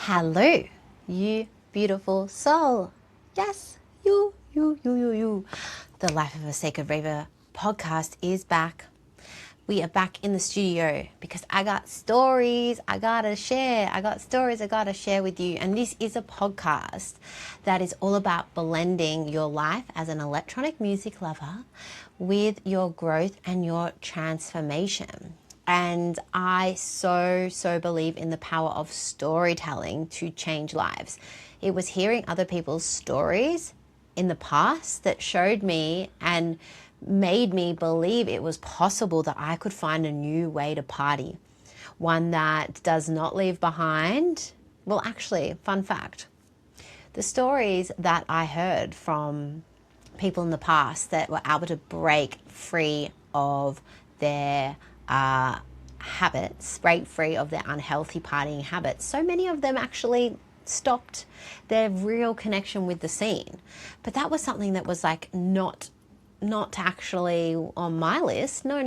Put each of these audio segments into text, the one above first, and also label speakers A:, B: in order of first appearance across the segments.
A: Hello, you beautiful soul. Yes, you. The Life of a Sacred Raver podcast is back. We are back in the studio because I got stories I gotta share. I got stories I gotta share with you. And this is a podcast that is all about blending your life as an electronic music lover with your growth and your transformation. And I so believe in the power of storytelling to change lives. It was hearing other people's stories in the past that showed me and made me believe it was possible that I could find a new way to party. One that does not leave behind. Well, actually, fun fact, the stories that I heard from people in the past that were able to break free of their habits, break free of their unhealthy partying habits. So many of them actually stopped their real connection with the scene. But that was something that was like not actually on my list. No.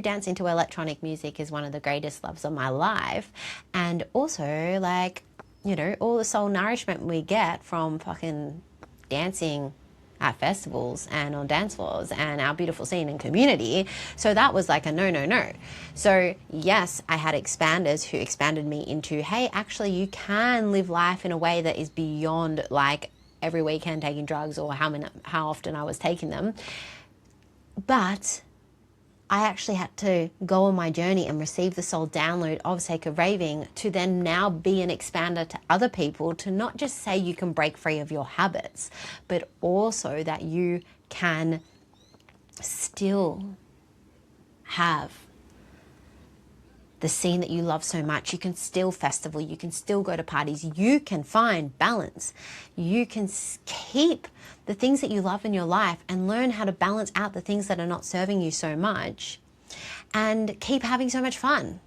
A: Dancing to electronic music is one of the greatest loves of my life. And also, like, you know, all the soul nourishment we get from fucking dancing at festivals and on dance floors and our beautiful scene and community. So that was like a no. So yes, I had expanders who expanded me into, hey, actually you can live life in a way that is beyond like every weekend taking drugs or how often I was taking them. But I actually had to go on my journey and receive the soul download of Sacred Raving to then now be an expander to other people, to not just say you can break free of your habits, but also that you can still have the scene that you love so much. You can still festival, you can still go to parties, you can find balance, you can keep the things that you love in your life and learn how to balance out the things that are not serving you so much and keep having so much fun.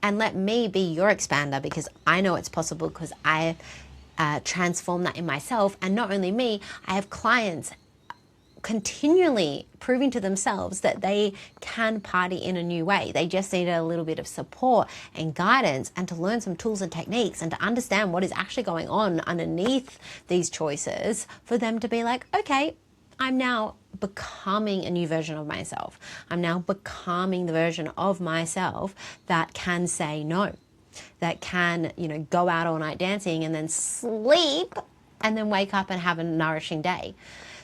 A: And let me be your expander, because I know it's possible, because I transformed that in myself. And not only me, I have clients continually proving to themselves that they can party in a new way. They just need a little bit of support and guidance, and to learn some tools and techniques, and to understand what is actually going on underneath these choices, for them to be like, okay, I'm now becoming a new version of myself. I'm now becoming the version of myself that can say no, that can, you know, go out all night dancing and then sleep and then wake up and have a nourishing day.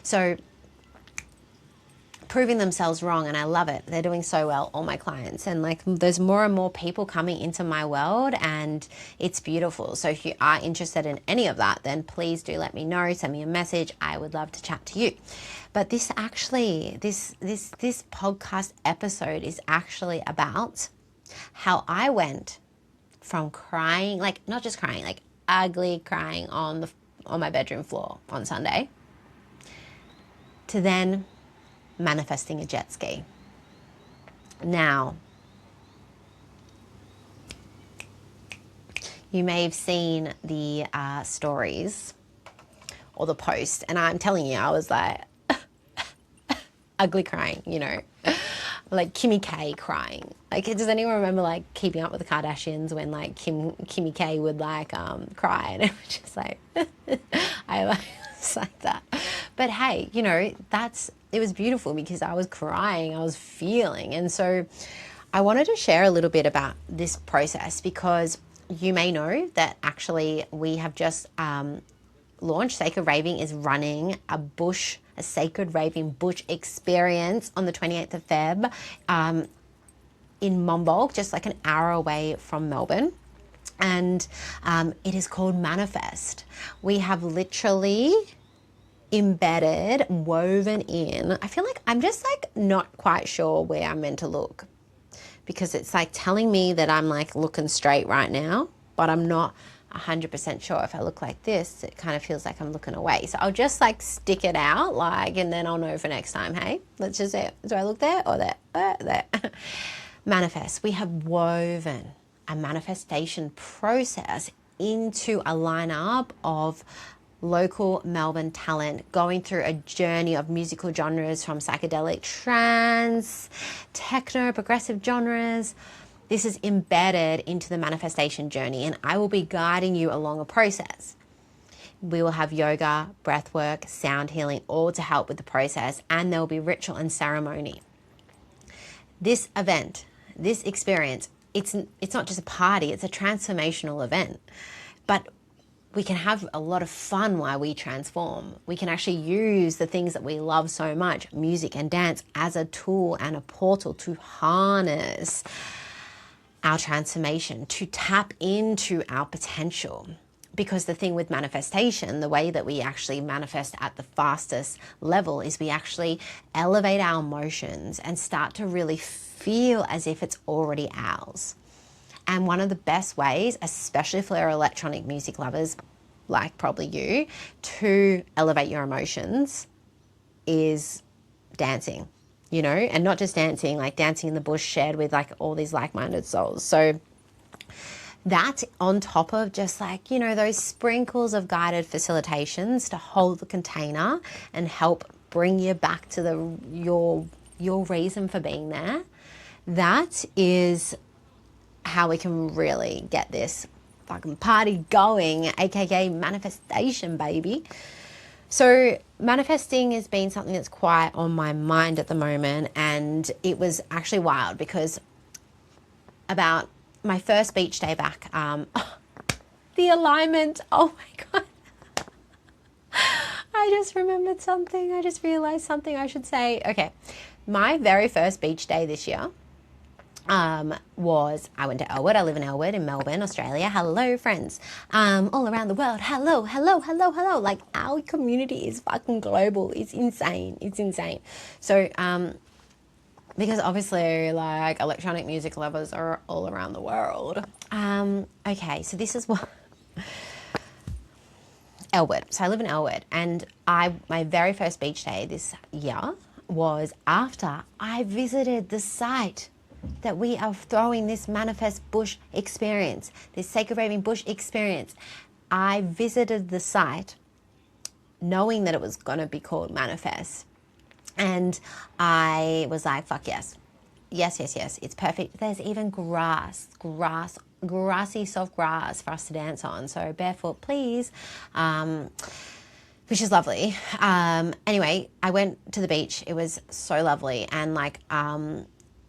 A: So proving themselves wrong, and I love it. They're doing so well, all my clients, and like there's more and more people coming into my world, and it's beautiful. So if you are interested in any of that, then please do let me know, send me a message. I would love to chat to you. But this actually, this podcast episode is actually about how I went from crying, like not just crying, like ugly crying on my bedroom floor on Sunday, to then manifesting a jet ski. Now, you may have seen the stories or the post, and I'm telling you, I was like ugly crying, you know, like Kimmy K crying. Like, does anyone remember like Keeping Up with the Kardashians when like Kimmy K would like cry, and it was just like I was like that. But hey, you know, it was beautiful because I was crying, I was feeling. And so I wanted to share a little bit about this process, because you may know that actually we have just launched. Sacred Raving is running a Sacred Raving bush experience on the 28th of Feb in Mombolg, just like an hour away from Melbourne. And it is called Manifest. We have literally embedded, woven in, I feel like I'm just like not quite sure where I'm meant to look, because it's like telling me that I'm like looking straight right now, but I'm not 100% sure. If I look like this, it kind of feels like I'm looking away. So I'll just like stick it out, like, and then I'll know for next time. Hey, let's just say, do I look there or there? There. Manifest. We have woven a manifestation process into a lineup of local Melbourne talent going through a journey of musical genres from psychedelic trance, techno, progressive genres, This is embedded into the manifestation journey, and I will be guiding you along a process. We will have yoga, breath work, sound healing, all to help with the process, and there will be ritual and ceremony. This event, this experience, it's not just a party, it's a transformational event. But we can have a lot of fun while we transform. We can actually use the things that we love so much, music and dance, as a tool and a portal to harness our transformation, to tap into our potential. Because the thing with manifestation, the way that we actually manifest at the fastest level is we actually elevate our emotions and start to really feel as if it's already ours. And one of the best ways, especially for our electronic music lovers, like probably you, to elevate your emotions is dancing, you know, and not just dancing, like dancing in the bush shared with like all these like-minded souls. So that on top of just like, you know, those sprinkles of guided facilitations to hold the container and help bring you back to your reason for being there, that is how we can really get this fucking party going, aka manifestation, baby. So manifesting has been something that's quite on my mind at the moment, and it was actually wild because about my first beach day back, the alignment, oh my God. I just remembered something. I just realized something I should say. Okay. My very first beach day this year was, I went to Elwood. I live in Elwood in Melbourne, Australia. Hello, friends. All around the world. Hello, hello, hello, hello. Like, our community is fucking global. It's insane. It's insane. So, because obviously, like, electronic music lovers are all around the world. Okay, so this is what... Elwood. So I live in Elwood, and my very first beach day this year was after I visited the site that we are throwing this manifest bush experience, this Sacred Raving bush experience. I visited the site knowing that it was going to be called manifest. And I was like, fuck yes. Yes, yes, yes. It's perfect. There's even grassy soft grass for us to dance on. So barefoot, please. Which is lovely. Anyway, I went to the beach. It was so lovely. And like,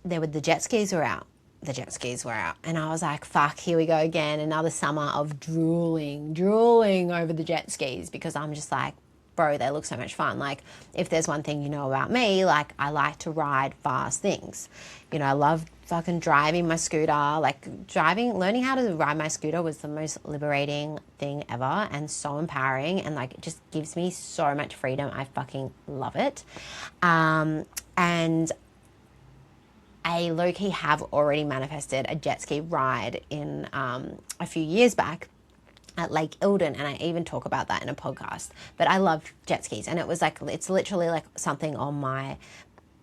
A: there were the jet skis were out. The jet skis were out. And I was like, fuck, here we go again. Another summer of drooling over the jet skis, because I'm just like, bro, they look so much fun. Like, if there's one thing you know about me, like, I like to ride fast things. You know, I love fucking driving my scooter. Like, learning how to ride my scooter was the most liberating thing ever, and so empowering, and like, it just gives me so much freedom. I fucking love it. And I low-key have already manifested a jet ski ride in a few years back at Lake Eildon, and I even talk about that in a podcast. But I love jet skis, and it was like, it's literally like something on my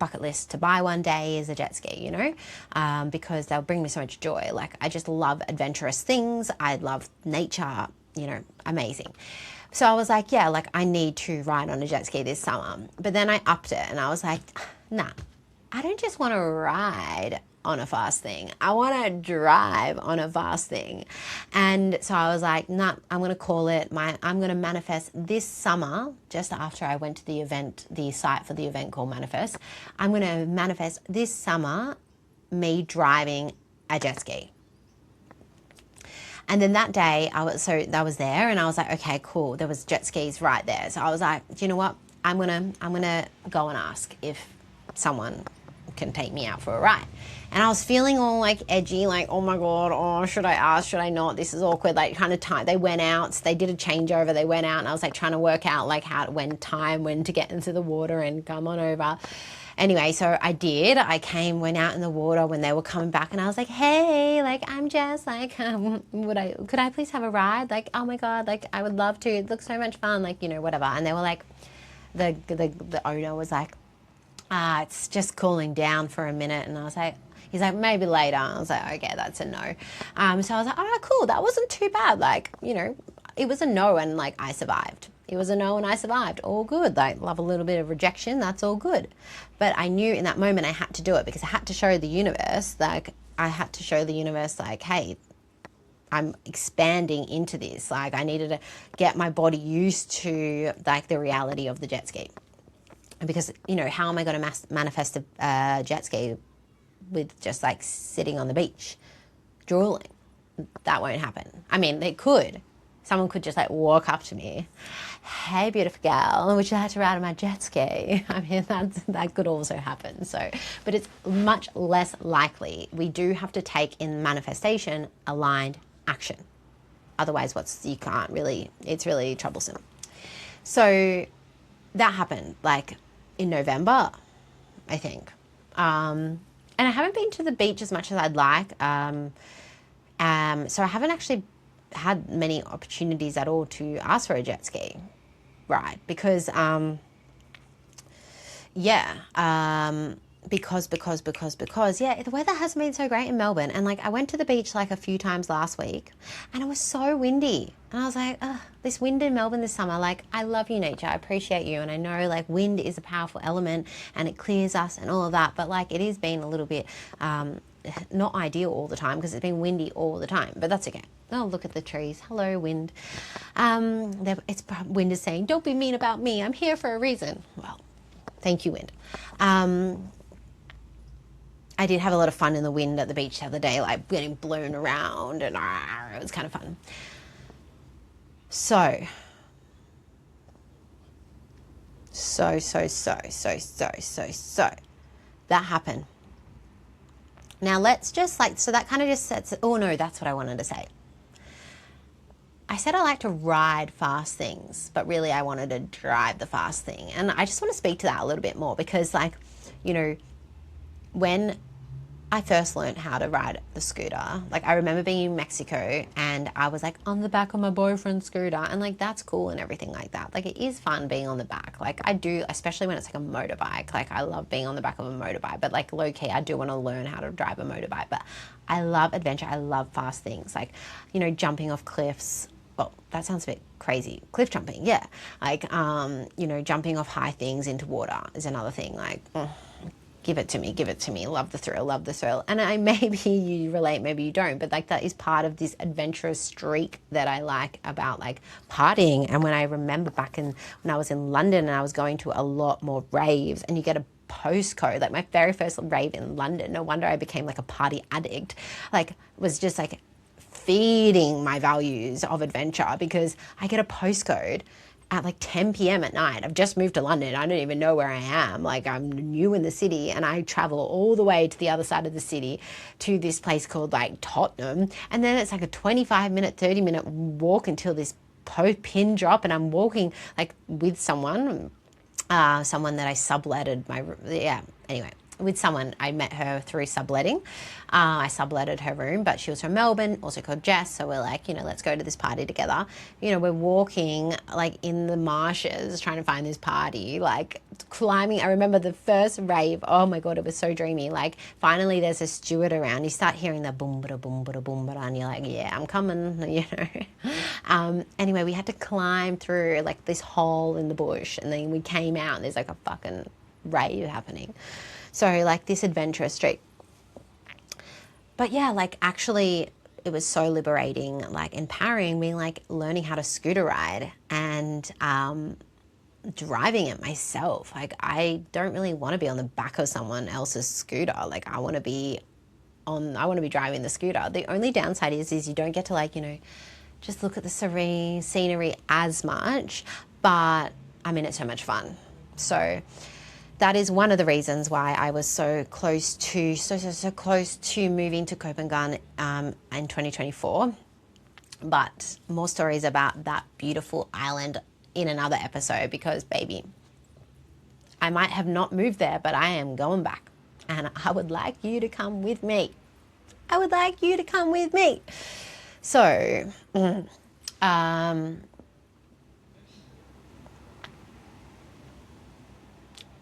A: bucket list to buy one day is a jet ski, you know, because they'll bring me so much joy. Like, I just love adventurous things. I love nature, you know, amazing. So I was like, yeah, like, I need to ride on a jet ski this summer. But then I upped it, and I was like, nah, I don't just want to ride on a fast thing. I want to drive on a fast thing. And so I was like, nah, I'm going to call it I'm going to manifest this summer, just after I went to the event, the site for the event called Manifest. I'm going to manifest this summer me driving a jet ski. And then that day I was there, and I was like, okay, cool. There was jet skis right there. So I was like, do you know what? I'm going to go and ask if someone can take me out for a ride. And I was feeling all like edgy, like, oh my God, oh, should I ask, should I not? This is awkward, like, kind of time. They went out, they did a changeover, they went out, and I was like trying to work out like when to get into the water and come on over. Anyway, so I did. Went out in the water when they were coming back, and I was like, hey, like, I'm Jess, like, could I please have a ride? Like, oh my God, like, I would love to. It looks so much fun, like, you know, whatever. And they were like, the owner was like, it's just cooling down for a minute. And I was like, he's like, maybe later. I was like, okay, that's a no. So I was like, all right, cool. That wasn't too bad. Like, you know, it was a no, and like, I survived. It was a no, and I survived. All good. Like, love a little bit of rejection. That's all good. But I knew in that moment I had to do it, because I had to show the universe, like, I had to show the universe, like, hey, I'm expanding into this. Like, I needed to get my body used to, like, the reality of the jet ski. Because, you know, how am I going to manifest a jet ski with just, like, sitting on the beach, drooling? That won't happen. I mean, they could. Someone could just, like, walk up to me. Hey, beautiful girl, would you like to ride on my jet ski? I mean, that could also happen. So, but it's much less likely. We do have to take in manifestation aligned action. Otherwise, it's really troublesome. So that happened like in November, I think. And I haven't been to the beach as much as I'd like. So I haven't actually had many opportunities at all to ask for a jet ski ride because, the weather hasn't been so great in Melbourne. And like, I went to the beach like a few times last week and it was so windy. And I was like, this wind in Melbourne this summer, like, I love you, nature. I appreciate you. And I know like wind is a powerful element and it clears us and all of that. But like, it is been a little bit, not ideal all the time because it's been windy all the time, but that's okay. Oh, look at the trees. Hello, wind. Wind is saying, don't be mean about me. I'm here for a reason. Well, thank you, wind. I did have a lot of fun in the wind at the beach the other day, like getting blown around, and it was kind of fun. So that happened. Now let's just so that kind of just sets, oh no, that's what I wanted to say. I said I like to ride fast things, but really I wanted to drive the fast thing. And I just want to speak to that a little bit more because when I first learned how to ride the scooter, like I remember being in Mexico and I was like on the back of my boyfriend's scooter and like that's cool and everything like that. Like it is fun being on the back. Like I do, especially when it's like a motorbike. Like I love being on the back of a motorbike, but like low key, I do want to learn how to drive a motorbike. But I love adventure. I love fast things like, jumping off cliffs. Well, that sounds a bit crazy. Cliff jumping, yeah. Like, jumping off high things into water is another thing. Like, give it to me. Love the thrill. And maybe you relate, maybe you don't, but like that is part of this adventurous streak that I like about like partying. And when I remember when I was in London and I was going to a lot more raves and you get a postcode, like my very first rave in London, no wonder I became like a party addict, like was just like feeding my values of adventure because I get a postcode at like 10 p.m. at night. I've just moved to London. I don't even know where I am. Like I'm new in the city and I travel all the way to the other side of the city to this place called like Tottenham. And then it's like a 25-minute, 30-minute walk until this pin drop. And I'm walking like with someone that I subletted anyway. With someone, I met her through subletting. I subletted her room, but she was from Melbourne, also called Jess. So we're like, let's go to this party together. We're walking like in the marshes trying to find this party, like climbing. I remember the first rave. Oh my God, it was so dreamy. Like finally there's a steward around. You start hearing the boom, bada, boom, bada, boom, bada, and you're like, yeah, I'm coming, Anyway, we had to climb through like this hole in the bush and then we came out and there's like a fucking rave happening. So like this adventurous streak. But yeah, like actually it was so liberating, like empowering me, like learning how to scooter ride and driving it myself. Like I don't really want to be on the back of someone else's scooter. Like I want to be driving the scooter. The only downside is you don't get to like, just look at the serene scenery as much, but I mean, it's so much fun. So that is one of the reasons why I was so close to moving to Copenhagen in 2024. But more stories about that beautiful island in another episode because, baby, I might have not moved there, but I am going back. And I would like you to come with me. So,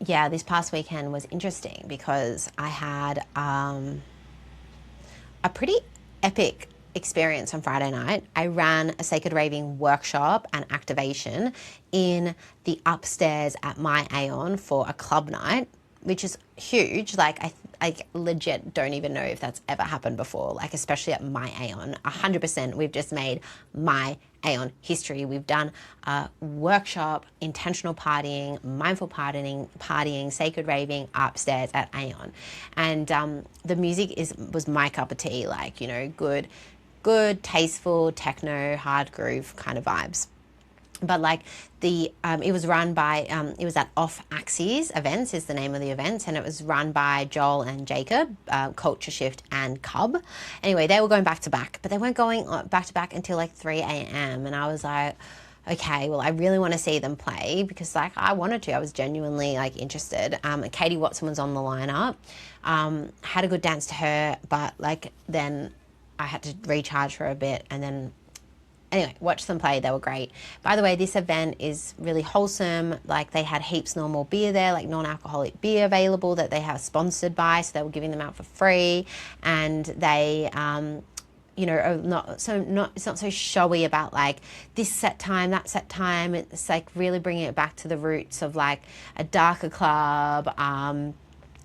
A: yeah, this past weekend was interesting because I had a pretty epic experience on Friday night. I ran a Sacred Raving workshop and activation in the upstairs at my Aeon for a club night, which is huge. Like like legit don't even know if that's ever happened before, like especially at my Aeon. 100% we've just made my Aeon history. We've done a workshop, intentional partying, mindful partying, sacred raving upstairs at Aeon. And the music was my cup of tea, like, you know, good, tasteful, techno, hard groove kind of vibes. But like it was run by, it was at Off Axis Events is the name of the event, and it was run by Joel and Jacob, Culture Shift and Cub. Anyway, they were going back to back, but they weren't going back to back until like 3 a.m. And I was like, okay, well, I really want to see them play because like I wanted to. I was genuinely like interested. Katie Watson was on the lineup. Had a good dance to her, but like then I had to recharge for a bit, and then anyway, watch them play. They were great. By the way, this event is really wholesome. Like they had heaps normal beer there, like non-alcoholic beer available that they have sponsored by. So they were giving them out for free, and they, you know, it's not so showy about like this set time, that set time. It's like really bringing it back to the roots of like a darker club,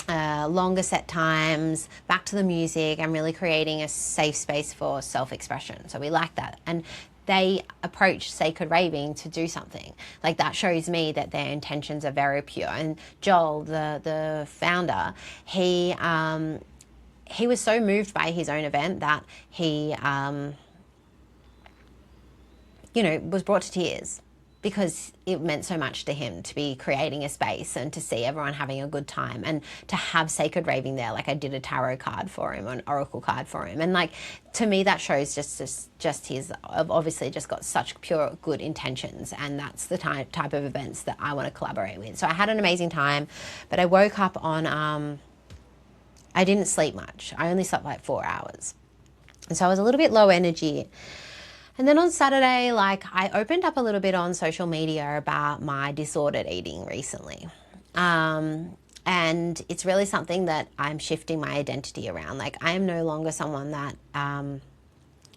A: longer set times, back to the music, and really creating a safe space for self-expression. So we like that. And they approach Sacred Raving to do something. Like that shows me that their intentions are very pure. And Joel, the founder, he was so moved by his own event that he, you know, was brought to tears because it meant so much to him to be creating a space and to see everyone having a good time and to have Sacred Raving there. Like I did a tarot card for him, an oracle card for him. And like, to me, that shows just his, obviously just got such pure good intentions. And that's the type of events that I want to collaborate with. So I had an amazing time, but I woke up on, I didn't sleep much. I only slept like 4 hours. And so I was a little bit low energy. And then on Saturday, like I opened up a little bit on social media about my disordered eating recently. And it's really something that I'm shifting my identity around. Like I am no longer someone that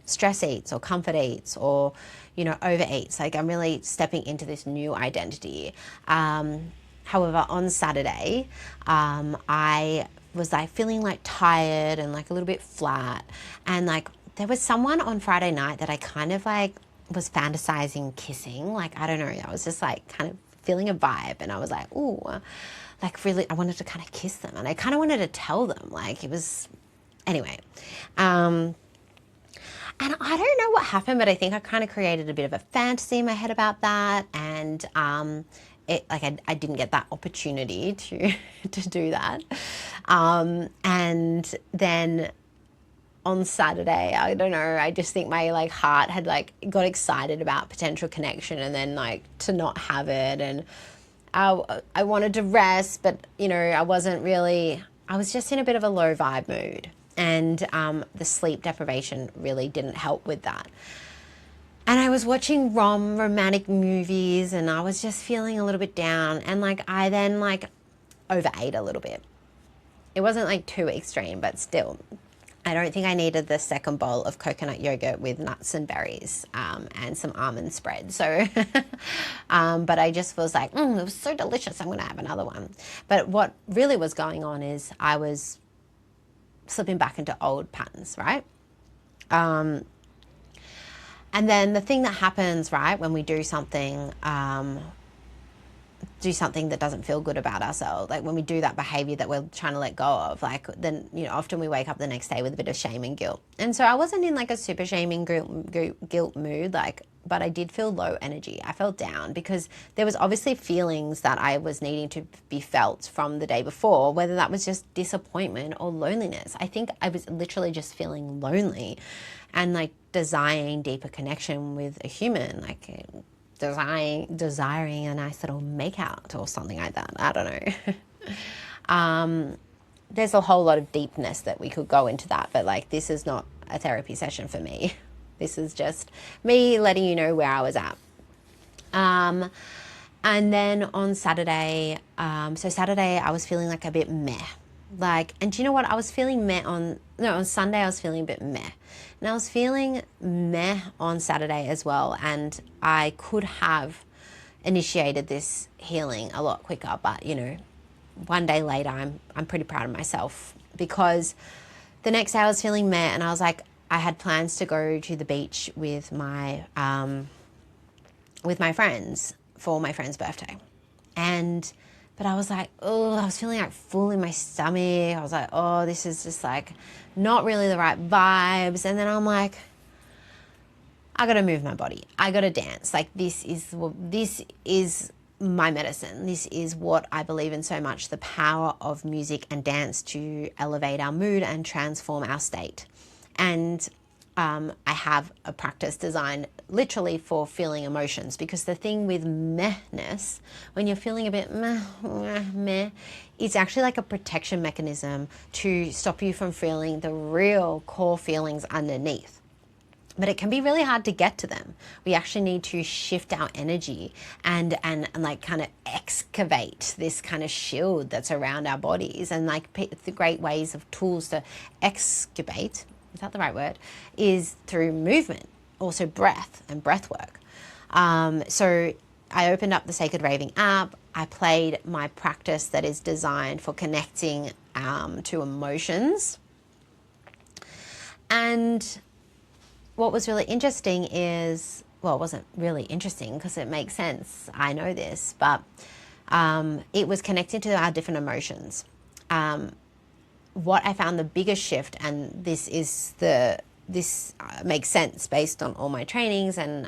A: stress eats or comfort eats or, you know, overeats. Like I'm really stepping into this new identity. However, on Saturday, I was like feeling like tired and like a little bit flat, and like there was someone on Friday night that I kind of like was fantasizing kissing. Like, I don't know. I was just like kind of feeling a vibe, and I was like, ooh, like really, I wanted to kind of kiss them, and I kind of wanted to tell them, like it was, anyway. And I don't know what happened, but I think I kind of created a bit of a fantasy in my head about that. And, I didn't get that opportunity to do that. And then on Saturday, I don't know, I just think my like heart had like got excited about potential connection, and then like to not have it. And I wanted to rest, but you know, I was just in a bit of a low vibe mood. And the sleep deprivation really didn't help with that. And I was watching romantic movies, and I was just feeling a little bit down. And like I then like overate a little bit. It wasn't like too extreme, but still, I don't think I needed the second bowl of coconut yogurt with nuts and berries and some almond spread. So, but I just was like, it was so delicious. I'm going to have another one. But what really was going on is I was slipping back into old patterns, right? And then the thing that happens, right, when we do something that doesn't feel good about ourselves, like when we do that behavior that we're trying to let go of, like then, you know, often we wake up the next day with a bit of shame and guilt. And so I wasn't in like a super shaming guilt mood, like, but I did feel low energy. I felt down because there was obviously feelings that I was needing to be felt from the day before, whether that was just disappointment or loneliness. I think I was literally just feeling lonely and like desiring deeper connection with a human, like desiring a nice little makeout or something like that. I don't know. There's a whole lot of deepness that we could go into that, but like this is not a therapy session for me. This is just me letting you know where I was at. And then on Saturday, Saturday I was feeling like a bit meh. Like, and do you know what? I was feeling meh on Sunday I was feeling a bit meh. And I was feeling meh on Saturday as well. And I could have initiated this healing a lot quicker, but you know, one day later, I'm pretty proud of myself because the next day I was feeling meh, and I was like, I had plans to go to the beach with my friends for my friend's birthday. But I was like, oh, I was feeling like full in my stomach. I was like, oh, this is just like not really the right vibes. And then I'm like, I got to move my body. I got to dance. Like this is my medicine. This is what I believe in so much, the power of music and dance to elevate our mood and transform our state. And I have a practice designed literally for feeling emotions, because the thing with mehness, when you're feeling a bit meh, it's actually like a protection mechanism to stop you from feeling the real core feelings underneath. But it can be really hard to get to them. We actually need to shift our energy and like kind of excavate this kind of shield that's around our bodies. And like the great ways of tools to excavate, is that the right word, is through movement, also breath and breath work. So I opened up the Sacred Raving app. I played my practice that is designed for connecting to emotions. And what was really interesting is, well, it wasn't really interesting because it makes sense. I know this, but it was connecting to our different emotions. What I found the biggest shift, and this makes sense based on all my trainings and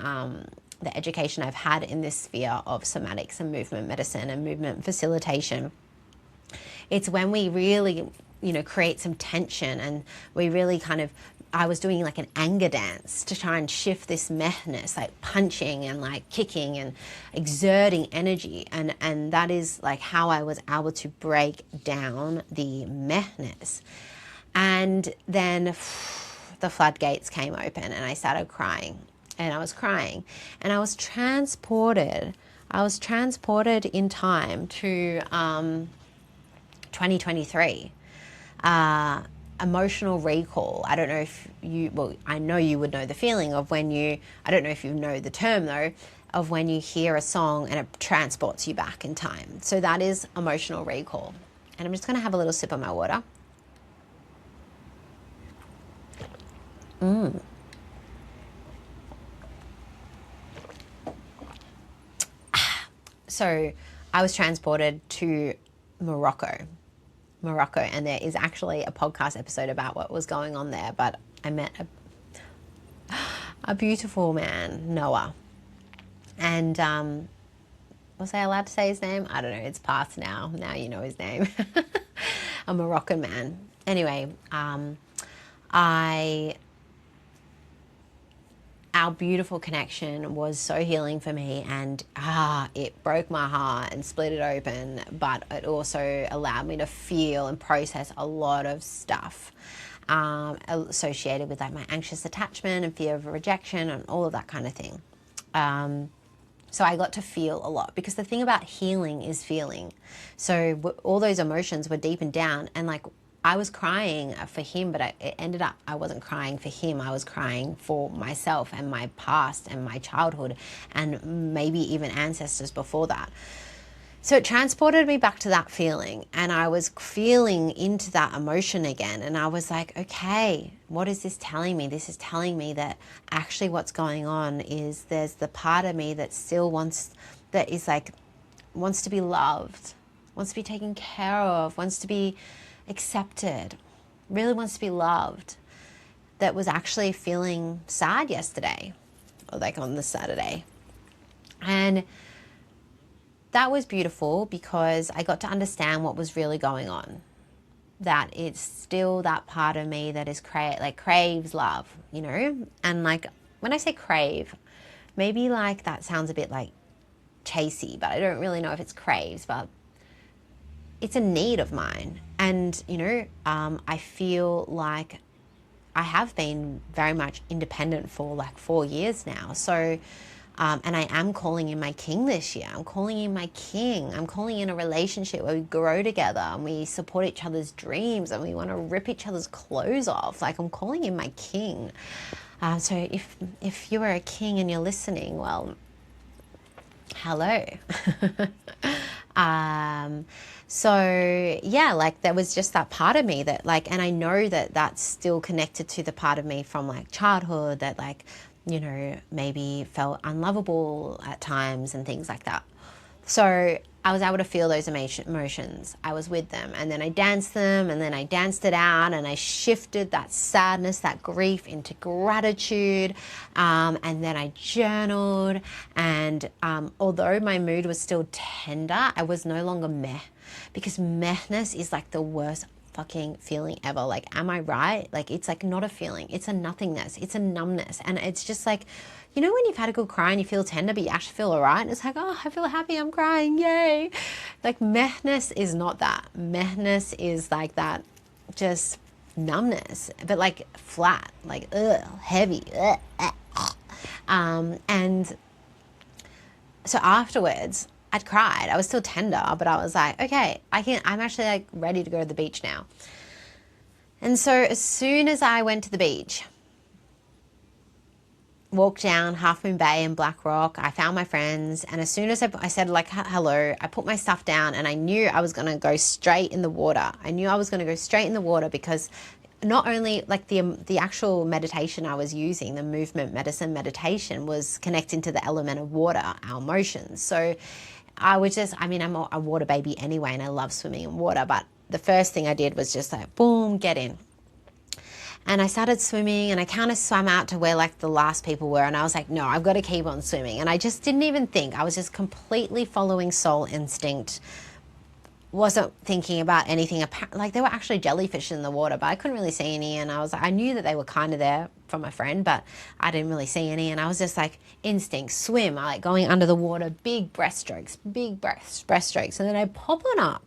A: the education I've had in this sphere of somatics and movement medicine and movement facilitation. It's when we really, create some tension, and we really I was doing like an anger dance to try and shift this mehness, like punching and like kicking and exerting energy. And that is like how I was able to break down the mehness. And then the floodgates came open and I started crying, and I was crying, and I was transported in time to 2023. Emotional recall. I don't know if I know you would know the feeling of when I don't know if you know the term though, of when you hear a song and it transports you back in time. So that is emotional recall. And I'm just going to have a little sip of my water. So I was transported to Morocco, and there is actually a podcast episode about what was going on there, but I met a beautiful man, Noah, and was I allowed to say his name? I don't know, it's past now you know his name. A Moroccan man. Anyway, our beautiful connection was so healing for me, and it broke my heart and split it open, but it also allowed me to feel and process a lot of stuff associated with like my anxious attachment and fear of rejection and all of that kind of thing. So I got to feel a lot, because the thing about healing is feeling. So all those emotions were deep and down, and like I was crying for him, but it ended up I wasn't crying for him. I was crying for myself and my past and my childhood and maybe even ancestors before that. So it transported me back to that feeling, and I was feeling into that emotion again. And I was like, okay, what is this telling me? This is telling me that actually what's going on is there's the part of me that still wants to be loved, wants to be taken care of, wants to be accepted, really wants to be loved, that was actually feeling sad yesterday, or like on the Saturday. And that was beautiful, because I got to understand what was really going on, that it's still that part of me that is craves love, and like when I say crave, maybe like that sounds a bit like chasey, but I don't really know if it's craves, but it's a need of mine. And, I feel like I have been very much independent for like 4 years now. So, and I am calling in my king this year. I'm calling in my king. I'm calling in a relationship where we grow together and we support each other's dreams and we want to rip each other's clothes off. Like, I'm calling in my king. So if you are a king and you're listening, well, hello. So yeah, like there was just that part of me that like, and I know that that's still connected to the part of me from like childhood that like, you know, maybe felt unlovable at times and things like that. So I was able to feel those emotions. I was with them, and then I danced them, and then I danced it out, and I shifted that sadness, that grief into gratitude, and then I journaled, and although my mood was still tender, I was no longer meh, because mehness is like the worst fucking feeling ever. Like, am I right? Like, it's like not a feeling, it's a nothingness, it's a numbness, and it's just like, you know, when you've had a good cry and you feel tender, but you actually feel all right, and it's like, oh, I feel happy, I'm crying, yay. Like, mehness is not that. Mehness is like that, just numbness, but like flat, like heavy. And so afterwards, I'd cried. I was still tender, but I was like, okay, I'm actually like ready to go to the beach now. And so as soon as I went to the beach, walked down Half Moon Bay and Black Rock, I found my friends, and as soon as I said like hello, I put my stuff down, and I knew I was going to go straight in the water. I knew I was going to go straight in the water because not only like the actual meditation I was using, the movement medicine meditation, was connecting to the element of water, our emotions. So I was just, I mean, I'm a water baby anyway, and I love swimming in water, but the first thing I did was just like, boom, get in. And I started swimming, and I kind of swam out to where like the last people were. And I was like, no, I've got to keep on swimming. And I just didn't even think. I was just completely following soul instinct. Wasn't thinking about anything. Like, there were actually jellyfish in the water, but I couldn't really see any. And I knew that they were kind of there from a friend, but I didn't really see any. And I was just like, instinct, swim. I like going under the water, big breaststrokes. And then I pop on up,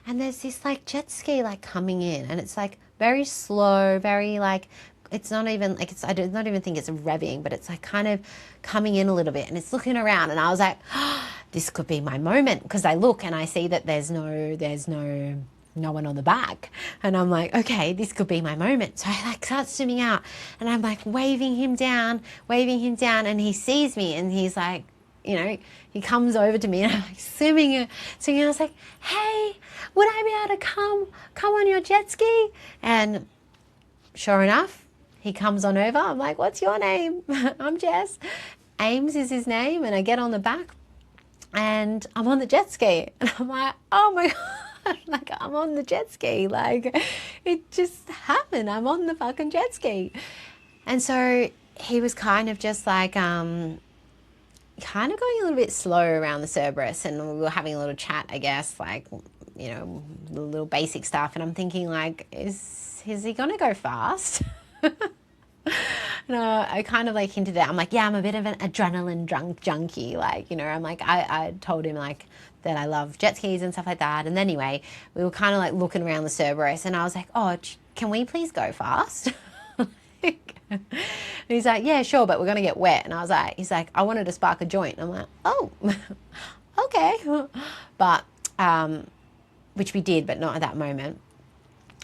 A: and there's this like jet ski like coming in, and it's like very slow, very like, it's not even like, I do not even think it's revving, but it's like kind of coming in a little bit, and it's looking around, and I was like, oh, this could be my moment, because I look and I see that there's no one on the back, and I'm like, okay, this could be my moment. So I like start swimming out, and I'm like waving him down, and he sees me, and he's like, you know, he comes over to me, and I'm like swimming. I was like, hey, would I be able to come on your jet ski? And sure enough, he comes on over. I'm like, what's your name? I'm Jess. Ames is his name. And I get on the back, and I'm on the jet ski. And I'm like, oh my God, like I'm on the jet ski. Like, it just happened. I'm on the fucking jet ski. And so he was kind of just like, kind of going a little bit slow around the Cerberus, and we were having a little chat, I guess, like, you know, the little basic stuff. And I'm thinking like, is he gonna go fast? And I kind of like hinted at, I'm like, yeah, I'm a bit of an adrenaline junkie. Like, you know, I'm like, I told him like that I love jet skis and stuff like that. And anyway, we were kind of like looking around the Cerberus, and I was like, oh, can we please go fast? And he's like, yeah, sure, but we're going to get wet. And I was like, he's like, I wanted to spark a joint. And I'm like, oh, okay. But, which we did, but not at that moment.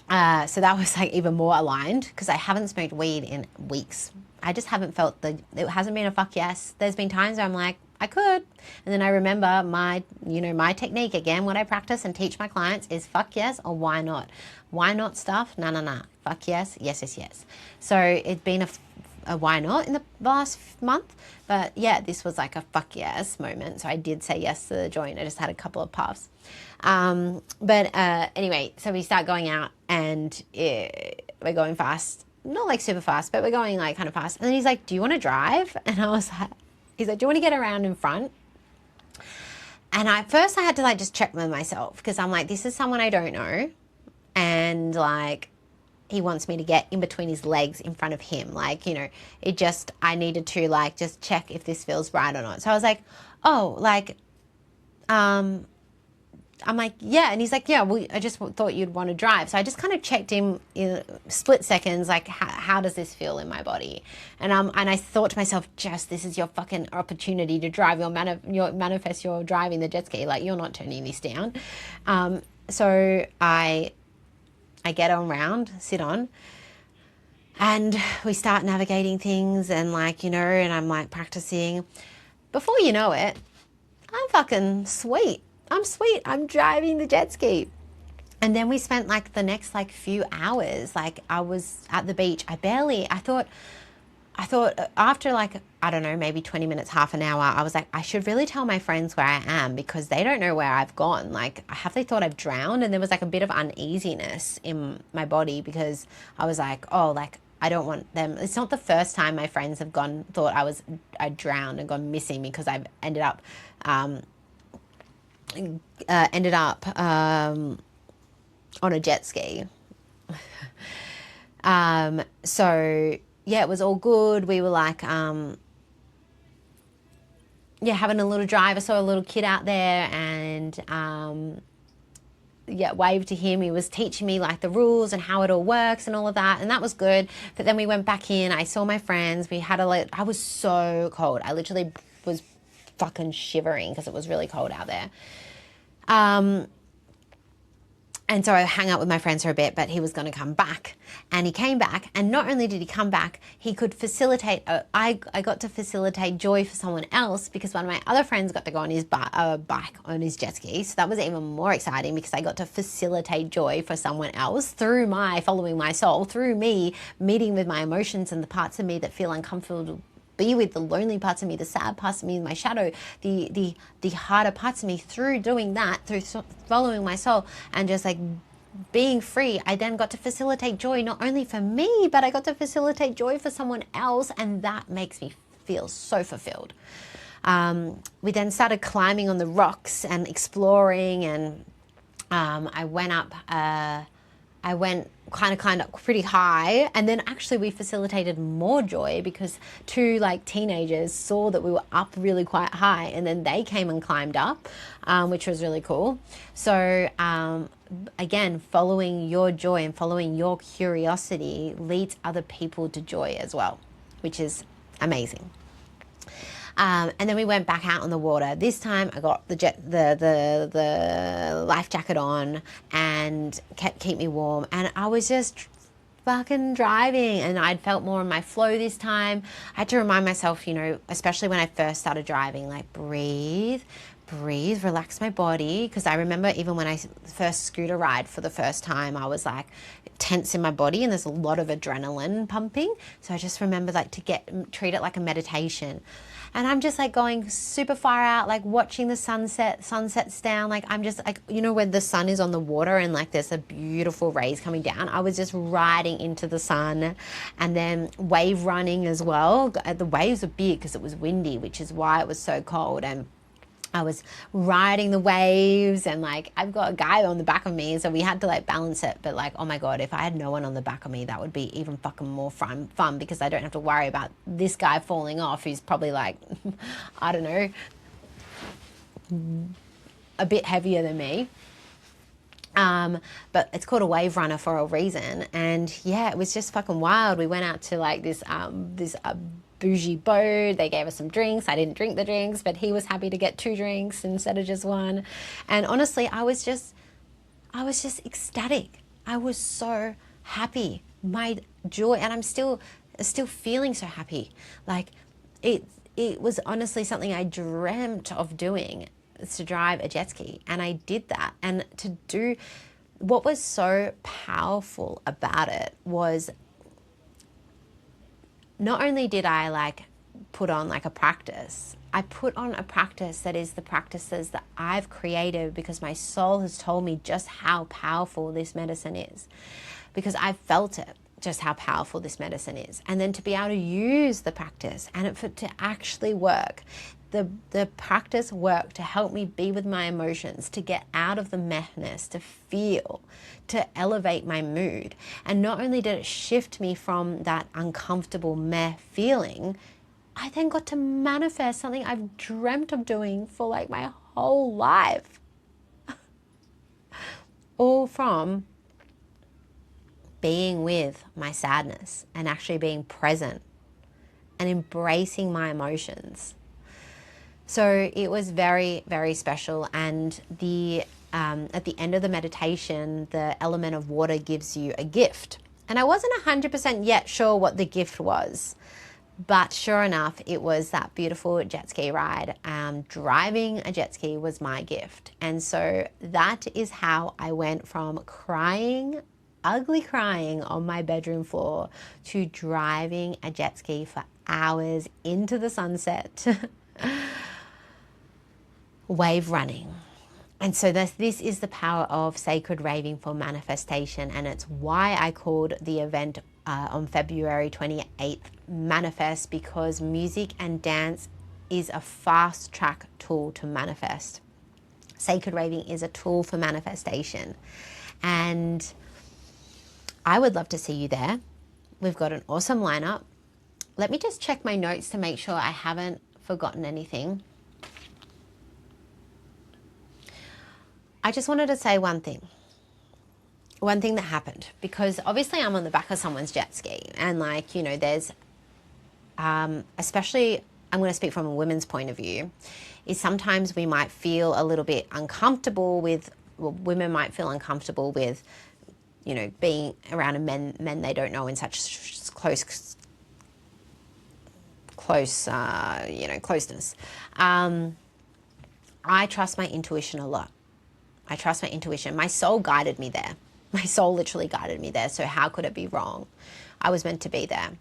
A: So that was like even more aligned, because I haven't smoked weed in weeks. I just haven't felt it hasn't been a fuck yes. There's been times where I'm like, I could. And then I remember my technique again, what I practice and teach my clients is fuck yes or why not. Why not stuff? No. Fuck yes, yes. So it's been a why not in the last month. But yeah, this was like a fuck yes moment. So I did say yes to the joint. I just had a couple of puffs. But anyway, so we start going out, and we're going fast. Not like super fast, but we're going like kind of fast. And then he's like, do you want to drive? And I was like, he's like, do you want to get around in front? And first I had to like just check with myself, because I'm like, this is someone I don't know. And like, he wants me to get in between his legs in front of him. Like, you know, I needed to like just check if this feels right or not. So I was like, oh, like, I'm like, yeah. And he's like, yeah, well, I just thought you'd want to drive. So I just kind of checked him in split seconds, like, how does this feel in my body? And I thought to myself, Jess, this is your fucking opportunity to drive. Manifest your driving the jet ski. Like, you're not turning this down. So I get on round, sit on, and we start navigating things, and like, you know, and I'm like practicing. Before you know it, I'm fucking sweet. I'm sweet. I'm driving the jet ski. And then we spent like the next like few hours, like I was at the beach. I thought after like, I don't know, maybe 20 minutes, half an hour, I was like, I should really tell my friends where I am because they don't know where I've gone. Like, have they thought I've drowned? And there was like a bit of uneasiness in my body because I was like, oh, like, I don't want them. It's not the first time my friends have thought I drowned and gone missing because I've ended up on a jet ski. So yeah, it was all good. We were like, having a little drive. I saw a little kid out there and, waved to him. He was teaching me like the rules and how it all works and all of that. And that was good. But then we went back in. I saw my friends. I was so cold. I literally was fucking shivering because it was really cold out there. And so I hung out with my friends for a bit, but he was going to come back. And he came back. And not only did he come back, he could facilitate, I got to facilitate joy for someone else because one of my other friends got to go on his bike, on his jet ski. So that was even more exciting because I got to facilitate joy for someone else through my following my soul, through me meeting with my emotions and the parts of me that feel uncomfortable, be with the lonely parts of me, the sad parts of me, my shadow, the harder parts of me. Through doing that, through following my soul and just like being free, I then got to facilitate joy not only for me, but I got to facilitate joy for someone else, and that makes me feel so fulfilled. We then started climbing on the rocks and exploring, and I went kind of pretty high, and then actually we facilitated more joy because two like teenagers saw that we were up really quite high, and then they came and climbed up, which was really cool. So again, following your joy and following your curiosity leads other people to joy as well, which is amazing. And then we went back out on the water. This time I got the life jacket on and keep me warm. And I was just fucking driving, and I'd felt more in my flow this time. I had to remind myself, especially when I first started driving, like breathe, relax my body. Because I remember even when I first scooter ride for the first time, I was like tense in my body, and there's a lot of adrenaline pumping. So I just remember like treat it like a meditation. And I'm just like going super far out, like watching the sunsets down. Like I'm just like, when the sun is on the water and like there's a beautiful rays coming down, I was just riding into the sun, and then wave running as well. The waves were big because it was windy, which is why it was so cold. And I was riding the waves, and like I've got a guy on the back of me, so we had to like balance it. But like, oh my God, if I had no one on the back of me, that would be even fucking more fun because I don't have to worry about this guy falling off who's probably like, I don't know, a bit heavier than me. But it's called a wave runner for a reason. And yeah, it was just fucking wild. We went out to like this bougie boat. They gave us some drinks. I didn't drink the drinks, but he was happy to get 2 drinks instead of just 1. And honestly, I was just ecstatic. I was so happy. My joy, and I'm still feeling so happy. Like it was honestly something I dreamt of doing, to drive a jet ski, and I did that. And to do what was so powerful about it was not only did I like put on like a practice, I put on a practice that is the practices that I've created because my soul has told me just how powerful this medicine is, because I've felt it, just how powerful this medicine is. And then to be able to use the practice and for it to actually work. The practice worked to help me be with my emotions, to get out of the mehness, to feel, to elevate my mood. And not only did it shift me from that uncomfortable meh feeling, I then got to manifest something I've dreamt of doing for like my whole life. All from being with my sadness and actually being present and embracing my emotions. So it was very, very special. And at the end of the meditation, the element of water gives you a gift. And I wasn't 100% yet sure what the gift was, But sure enough, it was that beautiful jet ski ride. Driving a jet ski was my gift. And so that is how I went from crying, ugly crying on my bedroom floor, to driving a jet ski for hours into the sunset, wave running. And so this is the power of sacred raving for manifestation. And it's why I called the event on February 28th Manifest, because music and dance is a fast track tool to manifest. Sacred raving is a tool for manifestation. And I would love to see you there. We've got an awesome lineup. Let me just check my notes to make sure I haven't forgotten anything. I just wanted to say one thing that happened, because obviously I'm on the back of someone's jet ski, and like, you know, there's, especially I'm going to speak from a women's point of view, is sometimes we might feel a little bit uncomfortable with, well, women might feel uncomfortable with, you know, being around a men they don't know in such closeness. I trust my intuition a lot. I trust my intuition. My soul guided me there. My soul literally guided me there. So how could it be wrong? I was meant to be there.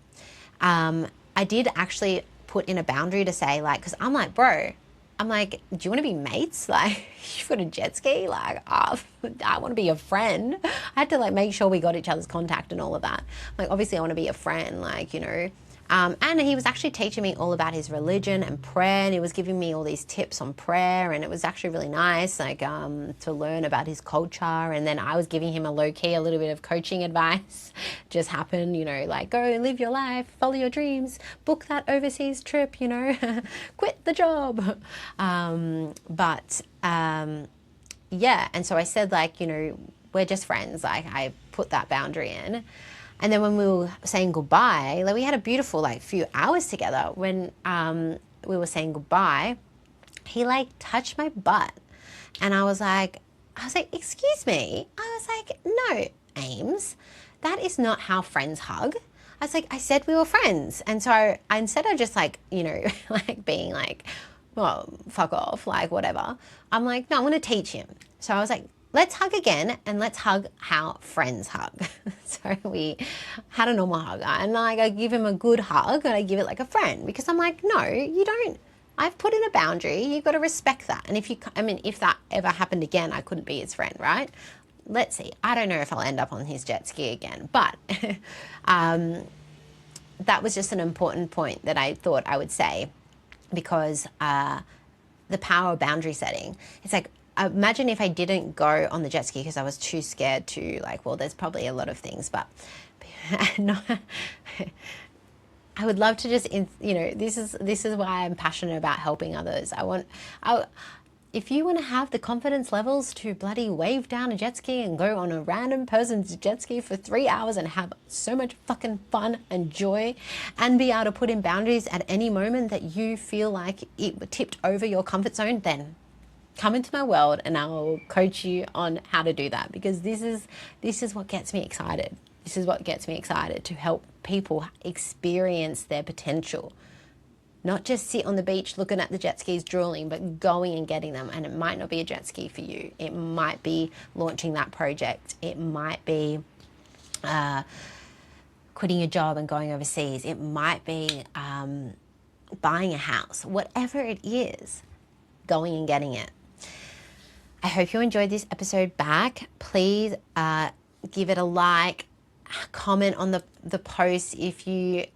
A: I did actually put in a boundary to say, like, because I'm like, bro, I'm like, do you want to be mates? Like, you've got a jet ski? Like, I want to be your friend. I had to like make sure we got each other's contact and all of that. Like, obviously I want to be a friend, like, you know. And he was actually teaching me all about his religion and prayer, and he was giving me all these tips on prayer, and it was actually really nice, like, to learn about his culture. And then I was giving him a little bit of coaching advice. Just happened, you know, like, go live your life, follow your dreams, book that overseas trip, you know, quit the job. Yeah, and so I said, like, you know, we're just friends. Like, I put that boundary in. And then when we were saying goodbye, like, we had a beautiful, like, few hours together. When we were saying goodbye, he, like, touched my butt. And I was like, excuse me? I was like, no, Ames, that is not how friends hug. I was like, I said we were friends. And so instead of just, like, you know, like, being like, well, fuck off, like, whatever, I'm like, no, I'm going to teach him. So I was like, let's hug again, and let's hug how friends hug. So we had a normal hug, and like, I give him a good hug, and I give it like a friend, because I'm like, no, you don't. I've put in a boundary. You've got to respect that. And if that ever happened again, I couldn't be his friend, right? Let's see. I don't know if I'll end up on his jet ski again, but that was just an important point that I thought I would say, because the power of boundary setting. It's like, imagine if I didn't go on the jet ski because I was too scared to, like, well, there's probably a lot of things, but no, I would love to just, you know, this is why I'm passionate about helping others. If you want to have the confidence levels to bloody wave down a jet ski and go on a random person's jet ski for 3 hours and have so much fucking fun and joy, and be able to put in boundaries at any moment that you feel like it tipped over your comfort zone, then come into my world and I'll coach you on how to do that, because this is what gets me excited. This is what gets me excited, to help people experience their potential. Not just sit on the beach looking at the jet skis drooling, but going and getting them. And it might not be a jet ski for you. It might be launching that project. It might be quitting your job and going overseas. It might be buying a house. Whatever it is, going and getting it. I hope you enjoyed this episode back. Please give it a like, comment on the post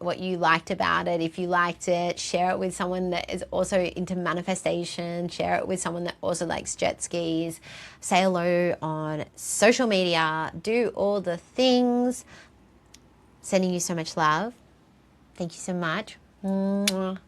A: what you liked about it. If you liked it, share it with someone that is also into manifestation. Share it with someone that also likes jet skis. Say hello on social media. Do all the things. Sending you so much love. Thank you so much. Mwah.